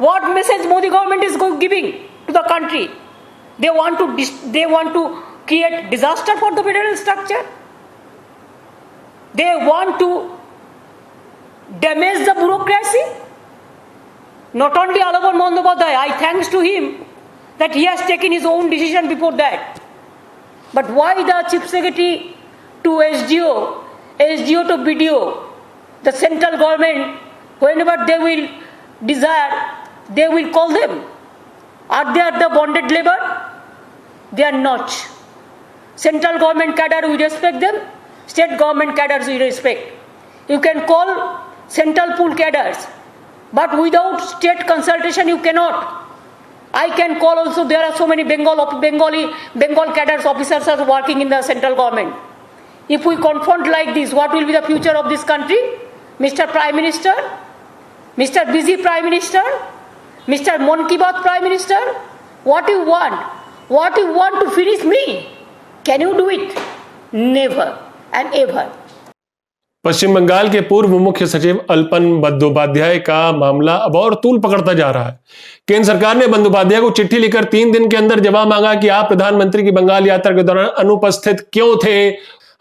What message Modi government is giving to the country? They want to create disaster for the federal structure. They want to damage the bureaucracy. Not only Alaban Bandyopadhyay, I thanks to him that he has taken his own decision before that. But why the Chief Secretary to SDO, SDO to BDO, the central government, whenever they will desire, they will call them? Are they the bonded labor? They are not. Central government cadre, we respect them. State government cadres, we respect. You can call central pool cadres, but without state consultation, you cannot. I can call also, there are so many Bengal cadres officers are working in the central government. If we confront like this, what will be the future of this country? Mr. Prime Minister, Mr. Busy Prime Minister, Mr. Mon Ki Baat Prime Minister, what you want? What you want to finish me? Can you do it? Never and ever. पश्चिम बंगाल के पूर्व मुख्य सचिव अल्पन बंदोपाध्याय का मामला अब और तूल पकड़ता जा रहा है। केंद्र सरकार ने बंदोपाध्याय को चिट्ठी लिखकर 3 दिन के अंदर जवाब मांगा कि आप प्रधानमंत्री की बंगाल यात्रा के दौरान अनुपस्थित क्यों थे।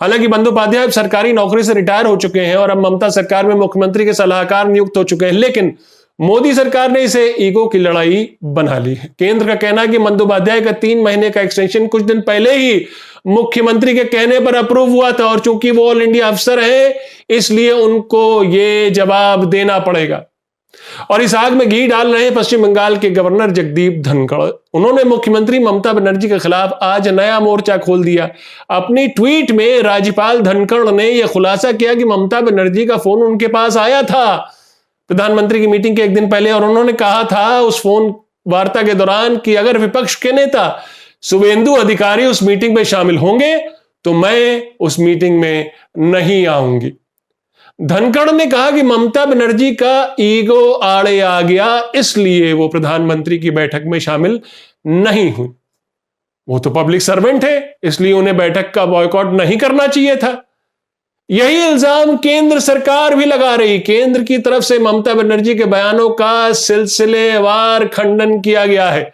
हालांकि बंदोपाध्याय सरकारी नौकरी से रिटायर हो चुके हैं और अब ममता सरकार में मुख्यमंत्री के सलाहकार नियुक्त हो चुके हैं, लेकिन मोदी सरकार ने इसे ईगो की लड़ाई बना ली है। केंद्र का कहना है कि बंदोपाध्याय का 3 महीने का एक्सटेंशन कुछ दिन पहले ही मुख्यमंत्री के कहने पर अप्रूव हुआ था और चूंकि वो ऑल इंडिया अफसर है इसलिए उनको ये जवाब देना पड़ेगा। और इस आग में घी डाल रहे हैं पश्चिम बंगाल के गवर्नर जगदीप धनखड़। उन्होंने मुख्यमंत्री ममता बनर्जी के खिलाफ आज नया मोर्चा खोल दिया। अपनी ट्वीट में राज्यपाल धनखड़ ने यह खुलासा किया कि ममता बनर्जी का फोन उनके पास आया था प्रधानमंत्री की मीटिंग के 1 दिन पहले और उन्होंने कहा था उस फोन वार्ता के दौरान कि अगर विपक्ष के नेता शुभेंदु अधिकारी उस मीटिंग में शामिल होंगे तो मैं उस मीटिंग में नहीं आऊंगी। धनखड़ ने कहा कि ममता बनर्जी का ईगो आड़े आ गया इसलिए वो प्रधानमंत्री की बैठक में शामिल नहीं हुई। वो तो पब्लिक सर्वेंट है इसलिए उन्हें बैठक का बॉयकॉट नहीं करना चाहिए था। यही इल्जाम केंद्र सरकार भी लगा रही। केंद्र की तरफ से ममता बनर्जी के बयानों का सिलसिलेवार खंडन किया गया है।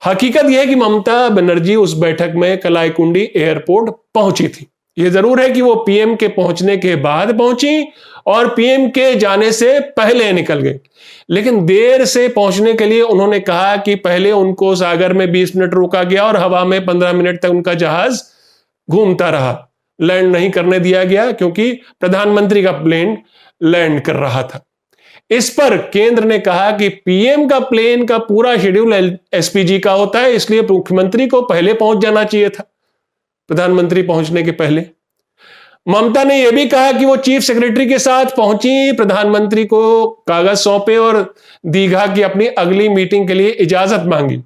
हकीकत यह है कि ममता बनर्जी उस बैठक में कलाईकुंडी एयरपोर्ट पहुंची थी। यह जरूर है कि वो पीएम के पहुंचने के बाद पहुंची और पीएम के जाने से पहले निकल गई, लेकिन देर से पहुंचने के लिए उन्होंने कहा कि पहले उनको सागर में 20 मिनट रोका गया और हवा में 15 मिनट तक उनका जहाज घूमता रहा, लैंड नहीं करने दिया गया क्योंकि प्रधानमंत्री का प्लेन लैंड कर रहा था। इस पर केंद्र ने कहा कि पीएम का प्लेन का पूरा शेड्यूल एसपीजी का होता है इसलिए मुख्यमंत्री को पहले पहुंच जाना चाहिए था, प्रधानमंत्री पहुंचने के पहले। ममता ने यह भी कहा कि वो चीफ सेक्रेटरी के साथ पहुंची, प्रधानमंत्री को कागज सौंपे और दीघा की अपनी अगली मीटिंग के लिए इजाजत मांगी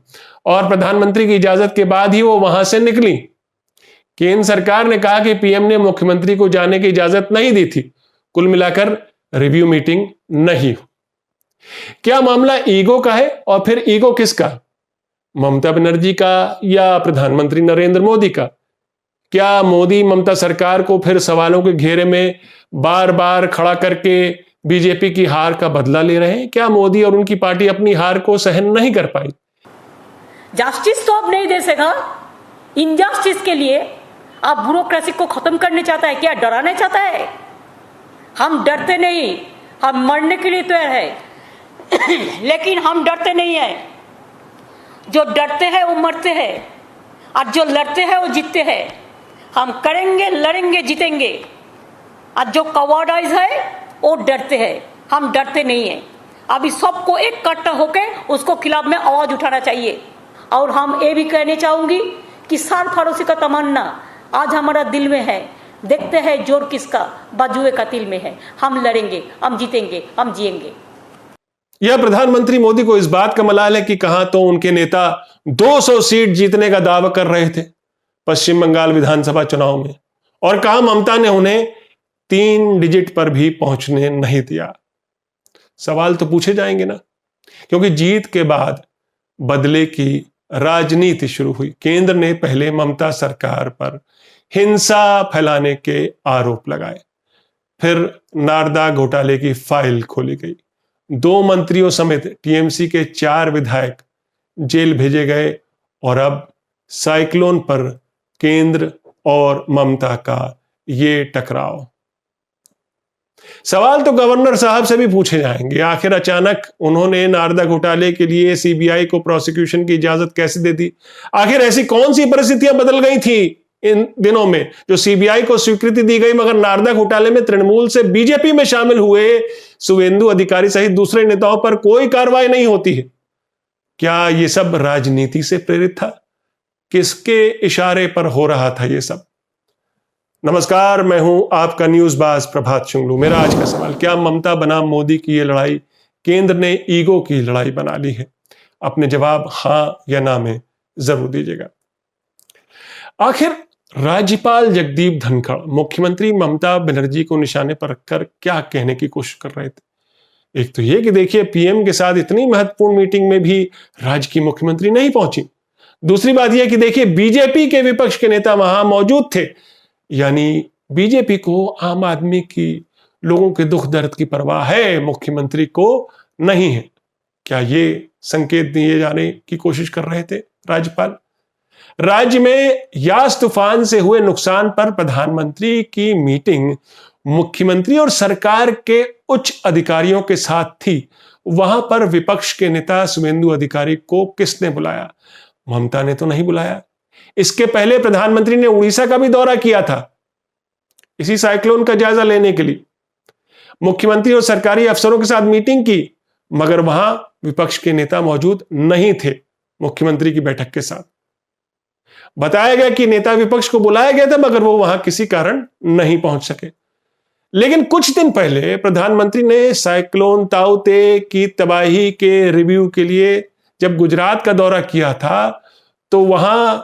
और प्रधानमंत्री की इजाजत के बाद ही वो वहां से निकली। केंद्र सरकार ने कहा कि पीएम ने मुख्यमंत्री को जाने की इजाजत नहीं दी थी। कुल मिलाकर रिव्यू मीटिंग नहीं हो। क्या मामला ईगो का है और फिर ईगो किसका, ममता बनर्जी का या प्रधानमंत्री नरेंद्र मोदी का? क्या मोदी ममता सरकार को फिर सवालों के घेरे में बार बार खड़ा करके बीजेपी की हार का बदला ले रहे हैं? क्या मोदी और उनकी पार्टी अपनी हार को सहन नहीं कर पाई? जस्टिस तो अब नहीं दे सका। इनजस्टिस के लिए आप ब्यूरोक्रेसी को खत्म करने चाहता है क्या, डराना चाहता है? हम डरते नहीं, हम मरने के लिए तैयार है लेकिन हम डरते नहीं है। जो डरते हैं वो मरते हैं और जो लड़ते हैं वो जीतते हैं। हम करेंगे, लड़ेंगे, जीतेंगे। और जो कवर्डाइज है वो डरते हैं, हम डरते नहीं है। अभी सबको एक इकट्ठा होकर उसको खिलाफ में आवाज उठाना चाहिए। और हम ये भी कहने चाहूंगी कि साल फारूसी का तमन्ना आज हमारा दिल में है। देखते हैं जोर किसका, बाजुए का तिल में है। हम लड़ेंगे, हम जीतेंगे, हम जिएंगे। यह प्रधानमंत्री मोदी को इस बात का मलाल है कि कहां तो उनके नेता 200 सीट जीतने का दावा कर रहे थे पश्चिम बंगाल विधानसभा चुनाव में और कहां ममता ने उन्हें 3 डिजिट पर भी पहुंचने नहीं दिया। सवाल तो पूछे जाएंगे ना, क्योंकि जीत के बाद बदले की राजनीति शुरू हुई। केंद्र ने पहले ममता सरकार पर हिंसा फैलाने के आरोप लगाए, फिर नारदा घोटाले की फाइल खोली गई 2 मंत्रियों समेत टीएमसी के 4 विधायक जेल भेजे गए और अब साइक्लोन पर केंद्र और ममता का ये टकराव। सवाल तो गवर्नर साहब से भी पूछे जाएंगे, आखिर अचानक उन्होंने नारदा घोटाले के लिए सीबीआई को प्रोसिक्यूशन की इजाजत कैसे दे दी? आखिर ऐसी कौन सी परिस्थितियां बदल गई थी इन दिनों में जो सीबीआई को स्वीकृति दी गई, मगर नारदा घोटाले में तृणमूल से बीजेपी में शामिल हुए शुवेंदु अधिकारी सहित दूसरे नेताओं पर कोई कार्रवाई नहीं होती है? क्या यह सब राजनीति से प्रेरित था? किसके इशारे पर हो रहा था यह सब? नमस्कार, मैं हूं आपका न्यूज़बाज प्रभात शुंगलू। मेरा आज का सवाल, क्या ममता बनाम मोदी की यह लड़ाई केंद्र ने ईगो की लड़ाई बना ली है? अपने जवाब हां या ना में जरूर दीजिएगा। आखिर राज्यपाल जगदीप धनखड़ मुख्यमंत्री ममता बनर्जी को निशाने पर रखकर क्या कहने की कोशिश कर रहे थे? एक तो यह कि देखिए, पीएम के साथ इतनी महत्वपूर्ण मीटिंग में भी राज्य की मुख्यमंत्री नहीं पहुंची। दूसरी बात यह कि देखिए, बीजेपी के विपक्ष के नेता वहां मौजूद थे, यानी बीजेपी को आम आदमी की, लोगों के दुख दर्द की परवाह है, मुख्यमंत्री को नहीं है। क्या ये संकेत दिए जाने की कोशिश कर रहे थे राज्यपाल? राज्य में यास तूफान से हुए नुकसान पर प्रधानमंत्री की मीटिंग मुख्यमंत्री और सरकार के उच्च अधिकारियों के साथ थी। वहां पर विपक्ष के नेता शुवेंदु अधिकारी को किसने बुलाया? ममता ने तो नहीं बुलाया। इसके पहले प्रधानमंत्री ने उड़ीसा का भी दौरा किया था इसी साइक्लोन का जायजा लेने के लिए। मुख्यमंत्री और सरकारी अफसरों के साथ मीटिंग की, मगर वहां विपक्ष के नेता मौजूद नहीं थे मुख्यमंत्री की बैठक के साथ। बताया गया कि नेता विपक्ष को बुलाया गया था, मगर वो वहां किसी कारण नहीं पहुंच सके। लेकिन कुछ दिन पहले प्रधानमंत्री ने साइक्लोन ताउते की तबाही के रिव्यू के लिए जब गुजरात का दौरा किया था, तो वहां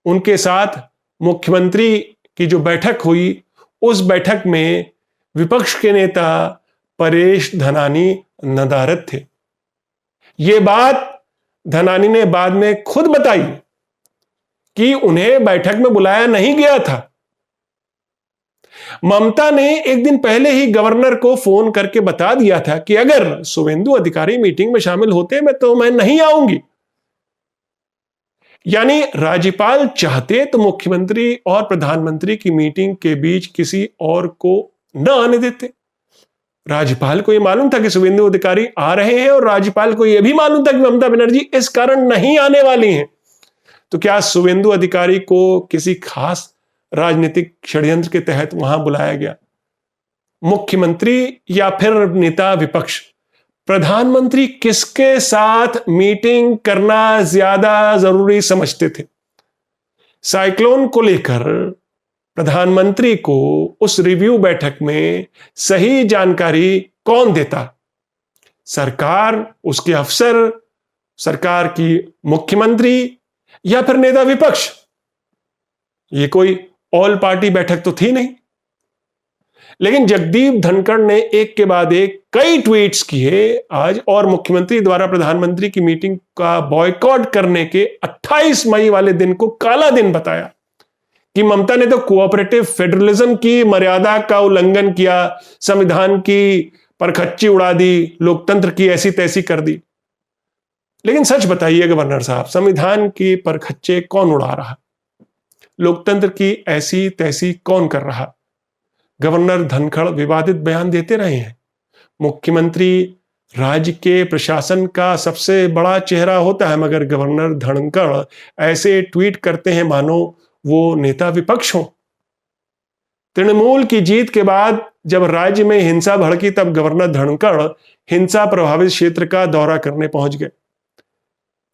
उनके साथ मुख्यमंत्री की जो बैठक हुई, उस बैठक में विपक्ष के नेता परेश धनानी नदारद थे। यह बात धनानी ने बाद में खुद बताई कि उन्हें बैठक में बुलाया नहीं गया था। ममता ने एक दिन पहले ही गवर्नर को फोन करके बता दिया था कि अगर शुवेंदु अधिकारी मीटिंग में शामिल होते तो मैं नहीं आऊंगी। यानी राज्यपाल चाहते तो मुख्यमंत्री और प्रधानमंत्री की मीटिंग के बीच किसी और को न आने देते। राज्यपाल को यह मालूम था कि शुवेंदु अधिकारी आ रहे हैं और राज्यपाल को यह भी मालूम था कि ममता बनर्जी इस कारण नहीं आने वाली हैं। तो क्या शुवेंदु अधिकारी को किसी खास राजनीतिक षड्यंत्र के तहत वहां बुलाया गया? मुख्यमंत्री या फिर नेता विपक्ष, प्रधानमंत्री किसके साथ मीटिंग करना ज्यादा जरूरी समझते थे? साइक्लोन को लेकर प्रधानमंत्री को उस रिव्यू बैठक में सही जानकारी कौन देता? सरकार, उसके अफसर, सरकार की मुख्यमंत्री या फिर नेता विपक्ष? ये कोई ऑल पार्टी बैठक तो थी नहीं। लेकिन जगदीप धनखड़ ने एक के बाद एक कई ट्वीट्स किए आज, और मुख्यमंत्री द्वारा प्रधानमंत्री की मीटिंग का बॉयकॉट करने के 28 मई वाले दिन को काला दिन बताया कि ममता ने तो कोऑपरेटिव फेडरलिज्म की मर्यादा का उल्लंघन किया, संविधान की परखच्ची उड़ा दी, लोकतंत्र की ऐसी तैसी कर दी। लेकिन सच बताइए गवर्नर साहब, संविधान की परखच्चे कौन उड़ा रहा? लोकतंत्र की ऐसी तैसी कौन कर रहा? गवर्नर धनखड़ विवादित बयान देते रहे हैं। मुख्यमंत्री राज्य के प्रशासन का सबसे बड़ा चेहरा होता है, मगर गवर्नर धनखड़ ऐसे ट्वीट करते हैं मानो वो नेता विपक्ष हो। तृणमूल की जीत के बाद जब राज्य में हिंसा भड़की, तब गवर्नर धनखड़ हिंसा प्रभावित क्षेत्र का दौरा करने पहुंच गए।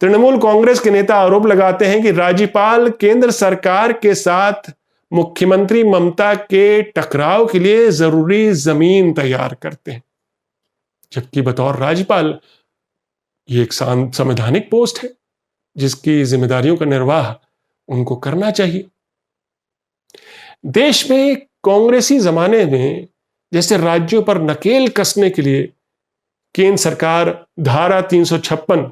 तृणमूल कांग्रेस के नेता आरोप लगाते हैं कि राज्यपाल केंद्र सरकार के साथ मुख्यमंत्री ममता के टकराव के लिए जरूरी जमीन तैयार करते हैं, जबकि बतौर राज्यपाल ये एक संवैधानिक पोस्ट है जिसकी जिम्मेदारियों का निर्वाह उनको करना चाहिए। देश में कांग्रेसी जमाने में जैसे राज्यों पर नकेल कसने के लिए केंद्र सरकार धारा 356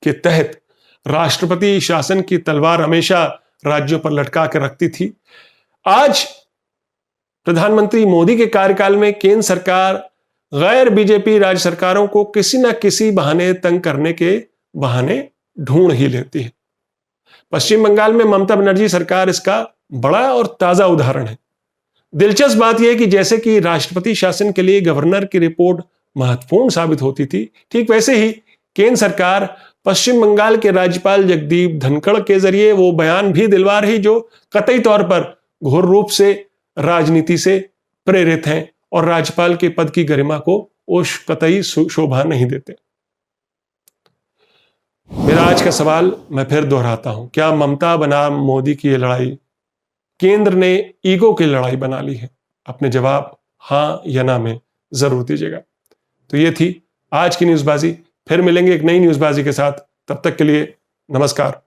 के तहत राष्ट्रपति शासन की तलवार हमेशा राज्यों पर लटका कर रखती थी, आज प्रधानमंत्री मोदी के कार्यकाल में केंद्र सरकार गैर बीजेपी राज्य सरकारों को किसी न किसी बहाने तंग करने के बहाने ढूंढ ही लेती है। पश्चिम बंगाल में ममता बनर्जी सरकार इसका बड़ा और ताजा उदाहरण है। दिलचस्प बात यह है कि जैसे कि राष्ट्रपति शासन के लिए गवर्नर की रिपोर्ट महत्वपूर्ण साबित होती थी, ठीक वैसे ही केंद्र सरकार पश्चिम बंगाल के राज्यपाल जगदीप धनखड़ के जरिए वो बयान भी दिलवा रही जो कतई तौर पर घोर रूप से राजनीति से प्रेरित हैं और राज्यपाल के पद की गरिमा को कतई शोभा नहीं देते। मेरा आज का सवाल मैं फिर दोहराता हूं, क्या ममता बनाम मोदी की ये लड़ाई केंद्र ने ईगो की लड़ाई बना ली है? अपने जवाब हां या ना में जरूर दीजिएगा। तो ये थी आज की न्यूज़बाजी। फिर मिलेंगे एक नई न्यूज़बाजी के साथ। तब तक के लिए नमस्कार।